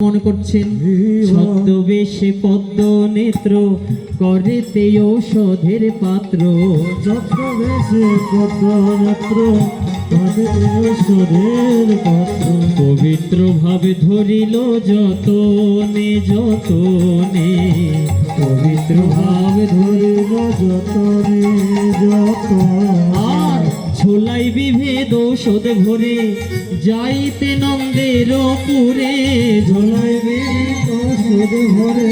মনে করছেন ছদ্মবেশে পদ্ম নেত্র করেতে ঔষধের পাত্র। ছদ্মবেশে পদ্ম নেত্র করেতে ঔষধের পাত্র। পবিত্র ভাবে ধরিল যতনে যতনে, পবিত্র ভাবে ধরিল যতনে যতনে। আর ঝোলাই বিভেদ ঔষধ ভরে যাইতে নন্দের পুরে। ঝোলাই বিভেদ ঔষধ ভরে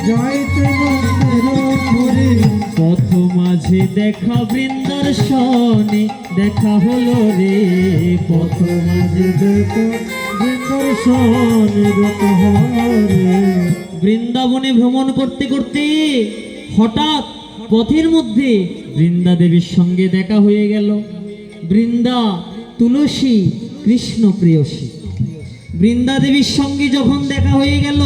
যাইতে নন্দের পুরে। পথ মাঝে দেখা বৃন্দারসনে দেখা হলো রে। পথ মাঝে দেখা বৃন্দারসনে দেখা হলো রে। বৃন্দাবনে ভ্রমণ করতে করতে হঠাৎ পথের মধ্যে বৃন্দা দেবীর সঙ্গে দেখা হয়ে গেল। বৃন্দা তুলসী কৃষ্ণ প্রেয়সী। বৃন্দা দেবীর সঙ্গে যখন দেখা হয়ে গেল,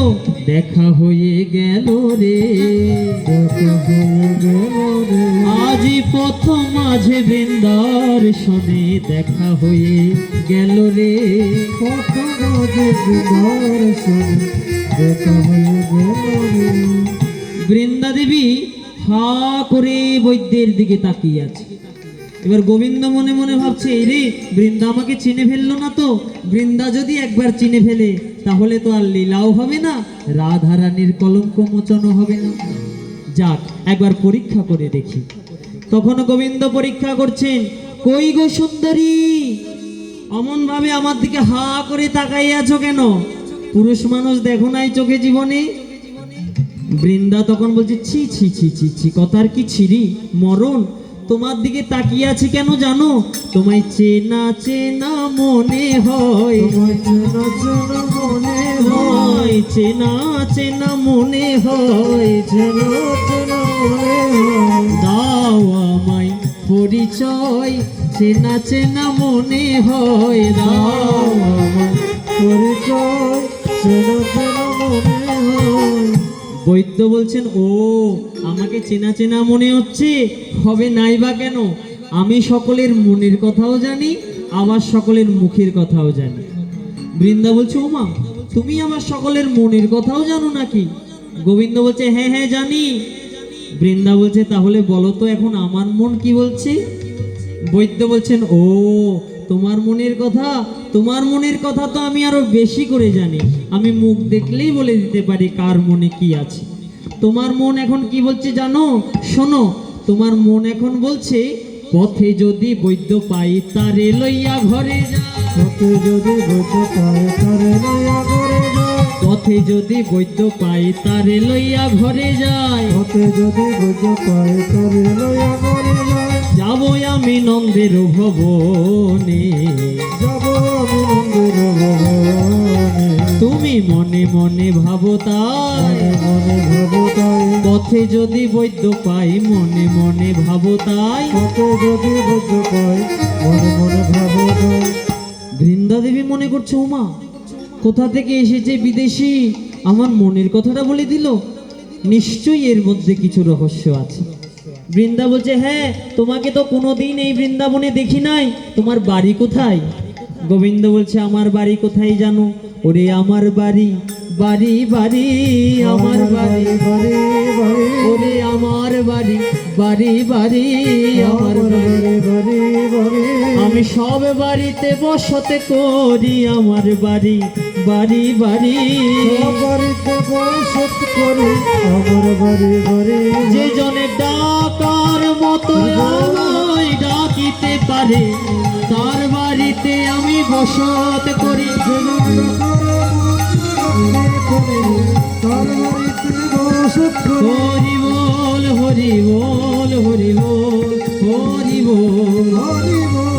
দেখা হয়ে গেল রে। আজি পথ মাঝে বৃন্দার সনে দেখা হয়ে গেল রে। পথ মাঝে বৃন্দার সনে দেখা হয়ে গেল রে। বৃন্দা দেবী হা করে বৈদ্যের দিকে তাকিয়ে আছে। এবার গোবিন্দ মনে মনে ভাবছে, রে বৃন্দা আমাকে চিনে ফেললো না তো। বৃন্দা যদি একবার চিনে ফেলে তাহলে তো আর লীলাও হবে না, রাধারানীর কলঙ্ক মোচন হবে না। যাক, একবার পরীক্ষা করে দেখি। তখন গোবিন্দ পরীক্ষা করছেন, কই গো সুন্দরী, অমন ভাবে আমার দিকে হা করে তাকাই আছো কেন? পুরুষ মানুষ দেখো নাই চোখে জীবনে? বৃন্দা তখন বলছে, ছি ছি ছি ছি ছি, কথার কি ছিরি মরণ। তোমার দিকে তাকিয়ে আছি কেন জানো? তোমায় চেনা চেনা মনে হয়, চেনা চেনা মনে হয়, চেনা চেনা মনে হয়, চেনা চেনা মনে হয়। দাও আমায় পরিচয়, চেনা চেনা মনে হয়, দাও আমায় পরিচয়, চেনা চেনা মনে হয়। বৈদ্য বলছেন, ও আমাকে চেনা চেনা মনে হচ্ছে, হবে নাই বা কেন? আমি সকলের মনের কথাও জানি, আবার সকলের মুখের কথাও জানি। বৃন্দা বলছে, ওমা তুমি আমার সকলের মনের কথাও জানো নাকি? গোবিন্দ বলছে, হ্যাঁ হ্যাঁ জানি। বৃন্দা বলছে, তাহলে বলো তো এখন আমার মন কি বলছে? বৈদ্য বলছেন, ও তোমার মনের কথা, তোমার মনের কথা তো আমি আরো বেশি করে জানি। আমি মুখ দেখলেই বলে দিতে পারি কার মনে কি আছে। তোমার মন এখন কি বলছে জানো? শোনো, তোমার মন এখন বলছে, পথে যদি বৈদ্য পাই তারে লইয়া ঘরে যায়। পথে যদি বৈদ্য পাই তারে লইয়া ঘরে যায়। পথে যদি বৈদ্য পাই তারে লইয়া ঘরে যায়। পথে যদি বৈদ্য পাই তারে লইয়া ঘরে যায়। যাবো আমি নন্দের ভবনে, যাব আমি নন্দের ভবনে। তুমি মনে মনে ভাবো তাই, মনে মনে ভাবো তাই। পথে যদি বৈদ্য পাই মনে মনে ভাবো তাই। পথে যদি বৈদ্য পাই মনে মনে ভাবো তাই। বৃন্দা দেবী মনে করছে, ওমা কোথা থেকে এসেছে বিদেশি, আমার মনের কথাটা বলে দিল। নিশ্চয়ই এর মধ্যে কিছু রহস্য আছে। বৃন্দা বলছে, হ্যাঁ তোমাকে তো কোনোদিন এই বৃন্দাবনে দেখি নাই, তোমার বাড়ি কোথায়? গোবিন্দ বলছে, আমার বাড়ি কোথায় জানো? ওরে আমার বাড়ি, বাড়ি বাড়ি আমার বাড়ি, বাড়ি বাড়ি, ওরে আমার বাড়ি, বাড়ি বাড়ি আমার বাড়ি। বাড়ি বাড়ি। আমি সব বাড়িতে বসতে করি, আমার বাড়ি, বাড়ি বাড়ি। সব বাড়িতে বসত করি, আমার বাড়ি বাড়ি। যে জনে ডাকার মতো আমায় ডাকিতে পারে, তার বাড়িতে আমি বসত করি। তার বাড়িতে বসত করি। হরি বল হরি বল হরি বল হরি বল হরি বল